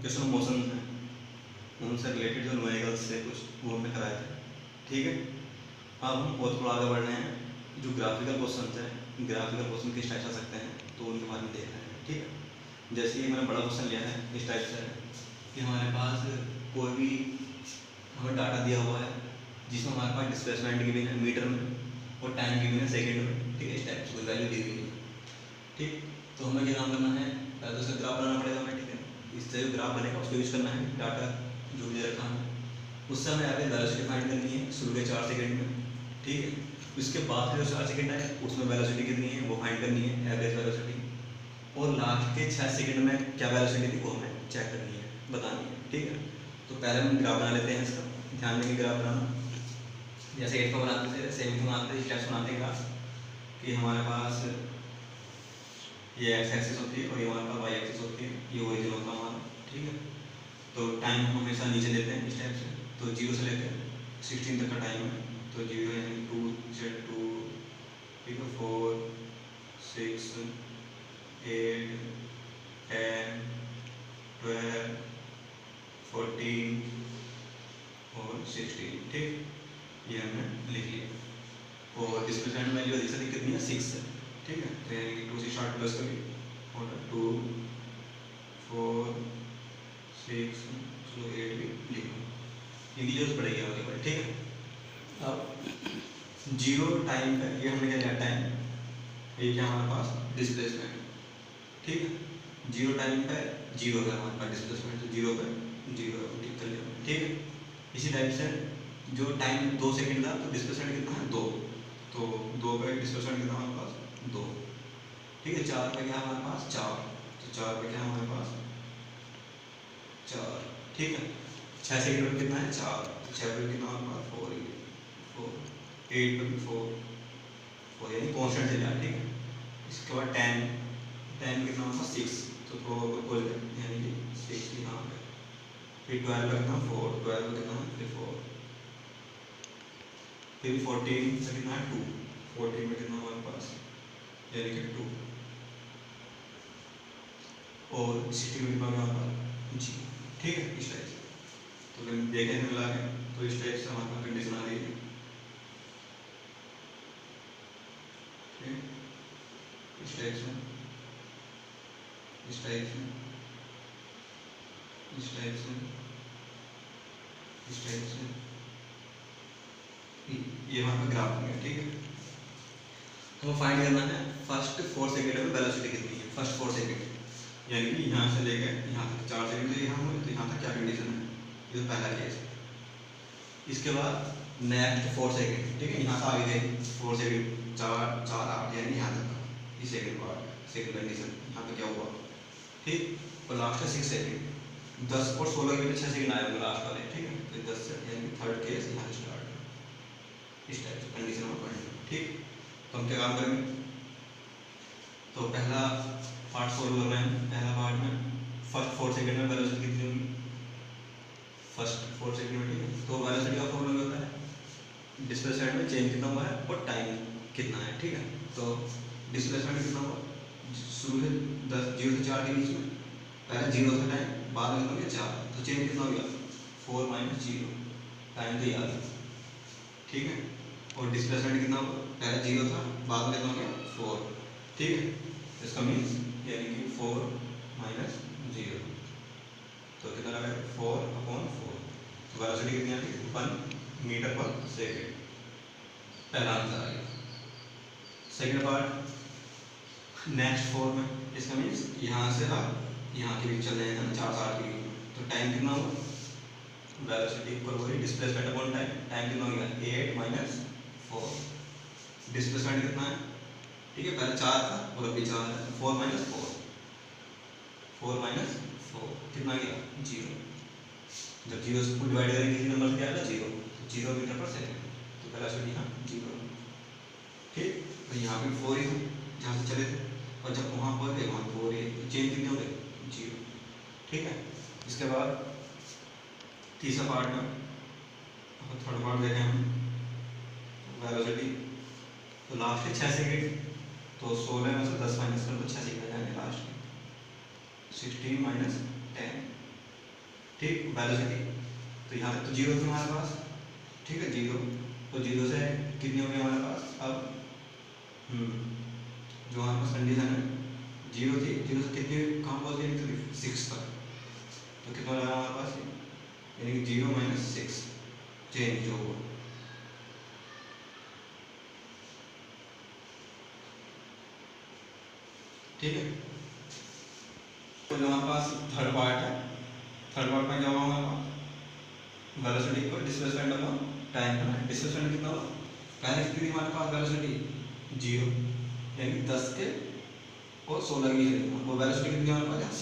Question motion है, उनसे related जो न्यूमेरिकल्स से कुछ वो हमने कराए थे। ठीक है, अब हम और थोड़ा आगे बढ़ रहे हैं। जो ग्राफिकल क्वेश्चन है, ग्राफिकल क्वेश्चन किस टाइप से आ सकते हैं तो उनके बारे में देख रहे हैं। ठीक है, जैसे कि मैंने बड़ा क्वेश्चन लिया है इस टाइप से कि हमारे पास कोई भी हमें डाटा दिया हुआ है जिसमें हमारे पास डिस्प्लेसमेंट गिवन है मीटर में और टाइम गिवन है सेकेंड में। ठीक है, इस टाइप से कोई वैल्यू दी हुई है। ठीक, तो हमें क्या काम करना है, पहले तो उसका ग्राफ बनाना पड़ेगा हमें। ठीक है, इससे जो ग्राफ बनेगा उसको यूज़ करना है डाटा जो दे रखा है, उससे हमें आगे वेलोसिटी फाइंड करनी है शुरू के 4 सेकंड में। ठीक है, उसके बाद जो 4 सेकंड है उसमें वेलोसिटी कितनी है वो फाइंड करनी है, एवरेज वेलोसिटी। और लास्ट के 6 सेकंड में क्या वेलोसिटी थी वो हमें चेक करनी है, बतानी है। ठीक है, तो पहले हम ग्राफ बना लेते हैं इसका। ध्यान देंगे ग्राफ बनाना, जैसे 8 को बनाते थे 7 को बनाते थे, स्टेप्स बनाते हैं ग्राफ कि हमारे पास ये एक्स एक्सिस होती है और ये हमारे पास वाई एक्सिस होती है, ये ओरिजिन होता है हमारा। ठीक है, तो टाइम हम हमेशा नीचे लेते हैं इस टाइप से, तो 0 से लेते हैं 16 तक का टाइम है, तो 0 यानी 2 से 2, ठीक है, 4 6 8 10 12 14 और 16। ठीक, ये हमने लिख लिया। और डिस्प्लेसमेंट वैल्यू अधिक से अधिक कितनी है 6 है। ठीक है, तो यानी 2 से स्टार्ट प्लस करिए और 2 4 6 चलो 8 भी लिख लो, इनकी जरूरत पड़ेगी आगे पर। ठीक है, अब 0 टाइम पे ये हमने क्या लिया टाइम, ये क्या हमारे पास डिस्प्लेसमेंट। ठीक है, 0 टाइम पे 0 है हमारे पास डिस्प्लेसमेंट, तो 0 पे 0 टिक कर लिया। ठीक है, इसी टाइप से जो टाइम 2 सेकंड था तो डिस्प्लेसमेंट कितना है 2, तो 2 पे डिस्प्लेसमेंट कितना हमारे पास 2। ठीक है, 4 पे क्या हमारे पास 4, तो 4 पे क्या हमारे पास 4। ठीक है, 6 सेकंड में कितना है 4, तो 6 पे कितना हमारे पास 4 8 पे भी 4 यानी कॉन्स्टेंट चल रहा है। ठीक है, इसके बाद 10 कितना हमारे पास 6, तो 4 यानी कि 6 यहाँ पे, फिर 12 पे कितना 4, 12 पे कितना फिर 4, फिर 14 से कितना है 2, 14 में कितना हमारे पास यानी कि 2, और 60 में कितना हमारे जी। ठीक है, इस टाइप से तो अगर देखें मिला के तो इस टाइप से हमारे पास कंडीशन आ रही है। ठीक, इस टाइप से इस टाइप से इस टाइप से इस टाइप से ये हमारे पास ग्राफ में। ठीक है, हमें फाइंड करना है फर्स्ट 4 सेकंड में वेलोसिटी कितनी है, फर्स्ट 4 सेकंड यानी कि यहाँ से लेकर यहाँ तक 4 सेकंड से यहाँ हुए तो यहाँ तक क्या कंडीशन है, ये तो पहला केस। इसके बाद नेक्स्ट 4 सेकंड, ठीक है, यहाँ से आगे गए 4 सेकंड 4 4 8 यानी यहाँ तक का ये सेकंड पार्ट, सेकंड कंडीशन यहाँ पे क्या हुआ। ठीक, और लास्ट है 6 सेकंड, 10 और 16 के बीच 6 सेकंड आए होंगे लास्ट वाले। ठीक है, तो 10 से यानी थर्ड केस यहाँ से स्टार्ट, इस टाइप से कंडीशन में पढ़ेंगे। ठीक, तो हम क्या काम करेंगे, तो पहला पार्ट सोल्व कर रहे हैं। पहला पार्ट में फर्स्ट 4 सेकंड में वेलोसिटी कितनी होगी, फर्स्ट 4 सेकंड में। ठीक है, तो वेलोसिटी का फॉर्मूला होता है डिस्प्लेसमेंट में चेंज कितना हुआ है और टाइम कितना है। ठीक है, तो डिस्प्लेसमेंट कितना हुआ शुरू से 0 से 4 के बीच में, पहले 0 था टाइम, बाद में कितना हो गया 4, तो चेंज कितना हो गया 4 - 0, टाइम तो याद है। ठीक है, और डिस्प्लेसमेंट कितना हुआ, पहले 0 था बाद में कितना हो गया 4। ठीक है, इसका मीन्स यानी कि 4 - 0, तो कितना लगा 4/4, तो वेलोसिटी कितनी आ गई 1 मीटर पर सेकेंड, पहला आंसर आ गया। सेकेंड पार्ट नेक्स्ट 4 में, इसका मीन्स यहाँ से आप यहाँ के बीच चल रहे हैं 4 से 8 के बीच, तो टाइम कितना हुआ, वेलोसिटी इक्वल हो गई डिस्प्लेसमेंट अपॉन टाइम, टाइम कितना हो गया 8 - 4, डिस्प्लेसमेंट कितना है। ठीक है, पहले 4 था और अभी 4 है, 4 - 4, 4 - 4 कितना गया 0, जब 0 से डिवाइड करेंगे किसी नंबर से क्या आएगा 0, तो 0 मीटर पर सेकेंड, तो वेलोसिटी यहाँ 0। ठीक, तो यहाँ भी 4 ही हो जहाँ से चले थे, और जब वहाँ पहुँच गए वहाँ 4 ही, चेंज कितने हो गए 0। ठीक है, इसके बाद तीसरा पार्ट में थर्ड पार्ट देखें हम वेलोसिटी, तो लास्ट के 6 सेकंड, तो 16 में से 10 माइनस कर तो 6 सेकंड आ जाएंगे लास्ट के, 16 - 10 ठीक, वेलोसिटी तो यहाँ तक तो जीरो थी हमारे पास, ठीक है, जीरो, तो जीरो से कितनी होगी हमारे पास अब, जो हमारे पास कंडीशन है जीरो थी, जीरो से कितनी कहाँ पहुँच गई थी 6 तक, तो कितना लगा हमारे पास, यानी कि 0 - 6 चेंज जो होगा, ठीक है। तो जो हमारे पास थर्ड पार्ट है, थर्ड पार्ट में क्या होगा हमारे पास, वेलोसिटी को डिस्प्लेसमेंट अपॉन टाइम का, डिस्प्लेसमेंट कितना होगा, पहले कितनी थी हमारे पास वेलोसिटी 0, यानी कि 10 के और 16 की है, वो वेलोसिटी कितनी हमारे पास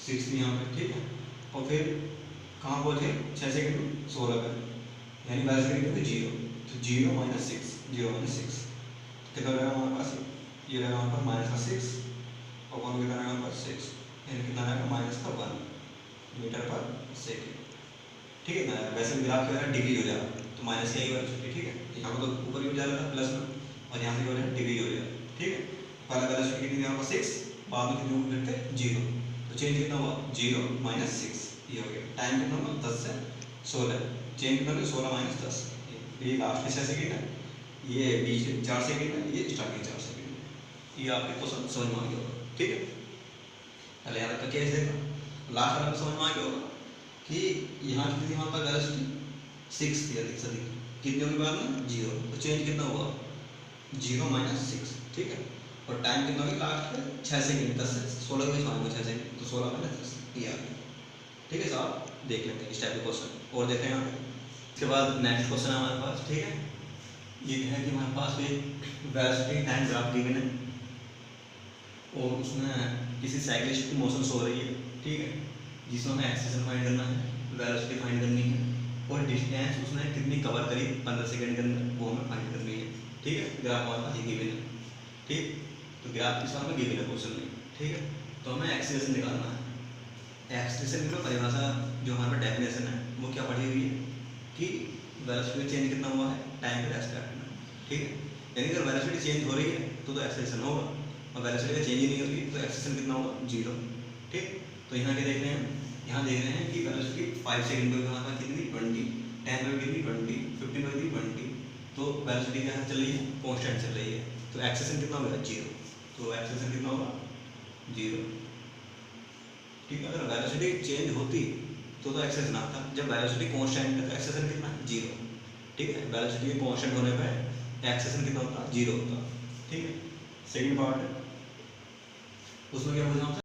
6 थी यहाँ पे, ठीक है, और फिर कहाँ पहुँचे 6 सेकंड में 16 पर, यानी वेलोसिटी कितनी थी 0, तो 0 - 6 कितना रहेगा हमारे पास, ये रहेगा हमारे पास -6 और कौन कितना रहेगा हमारे पास 6, यानी कितना रहेगा -1 मीटर पर सेकेंड, ठीक है ना। वैसे भी ग्राफ क्या है डिग्री हो जाएगा, तो माइनस का ही वेलोसिटी, ठीक है, यहाँ पर तो ऊपर भी हो जाएगा प्लस में, और यहाँ से क्या हो जाएगा डिग्री हो जाएगा, ठीक है। पहला वेलोसिटी कितनी यहाँ पर 6, बाद में कितनी होगी फिर 0, तो चेंज कितना हुआ 0 - 6, ये हो गया। टाइम कितना हुआ 10 से 16, चेंज कितना हुआ 16 - 10, ये लास्ट के 6 सेकेंड है, ये बीच के 4 सेकेंड है, ये स्टार्टिंग 4 सेकेंड है, ये आपके क्वेश्चन समझ में आ गया होगा, ठीक है। पहले यहाँ तक का केस देखा, लास्ट वाला समझ में आ गया होगा कि यहाँ कितनी हमारे पास वेलोसिटी 6 थी, अधिक से अधिक कितने के बाद में 0, तो चेंज कितना हुआ 0 - 6, ठीक है, और टाइम कितना होगा लास्ट में 6 सेकंड, 10 से 16 के बीच में 6 सेकंड, तो 16 - 10 ये आ गया, ठीक है साहब। देख लेते हैं इस टाइप के क्वेश्चन और देखें यहाँ पे। इसके बाद नेक्स्ट क्वेश्चन है हमारे पास, ठीक है, ये है कि हमारे पास एक वेलोसिटी टाइम ग्राफ गिवन है और उसमें किसी साइक्लिस्ट की मोशन हो रही है, ठीक है, जिसमें हमें एक्सेलेरेशन फाइंड करना है, वेलोसिटी फाइंड करनी है, और डिस्टेंस उसने कितनी कवर करी 15 सेकंड के अंदर, वो हमें फाइंड करनी है, ठीक है। ग्राफ हमारे पास ये गिवन है, ठीक, तो ग्राफ किस में गिवन है क्वेश्चन में, ठीक है, तो हमें एक्सेलेरेशन निकालना है। एक्सेलेरेशन की परिभाषा जो हमारे पास डेफिनेशन है वो क्या पढ़ी हुई है कि वेलोसिटी चेंज कितना हुआ है टाइम के रेस्पेक्ट में, ठीक है, यानी अगर वेलोसिटी चेंज हो रही है तो एक्सेलेरेशन होगा, और वेलोसिटी का चेंज ही नहीं हो रही तो एक्सेलेरेशन कितना होगा 0, ठीक। तो यहाँ क्या देख रहे हैं, यहाँ देख रहे हैं कि वेलोसिटी 5 सेकंड पर हमारे पास कितनी 20, 10 में कितनी 20, 15 में कितनी 20, तो वेलोसिटी क्या चल रही है कांस्टेंट चल रही है, तो एक्सेलेरेशन कितना होगा 0, तो एक्सेलेरेशन कितना होगा 0, ठीक है। अगर वेलोसिटी चेंज होती तो एक्सेलेरेशन आता, जब वेलोसिटी कांस्टेंट है तो एक्सेलेरेशन कितना 0, ठीक है, वेलोसिटी कांस्टेंट होने पर एक्सेलेरेशन कितना होता 0 होता, ठीक है। सेकंड पार्ट है उसमें क्या बोलना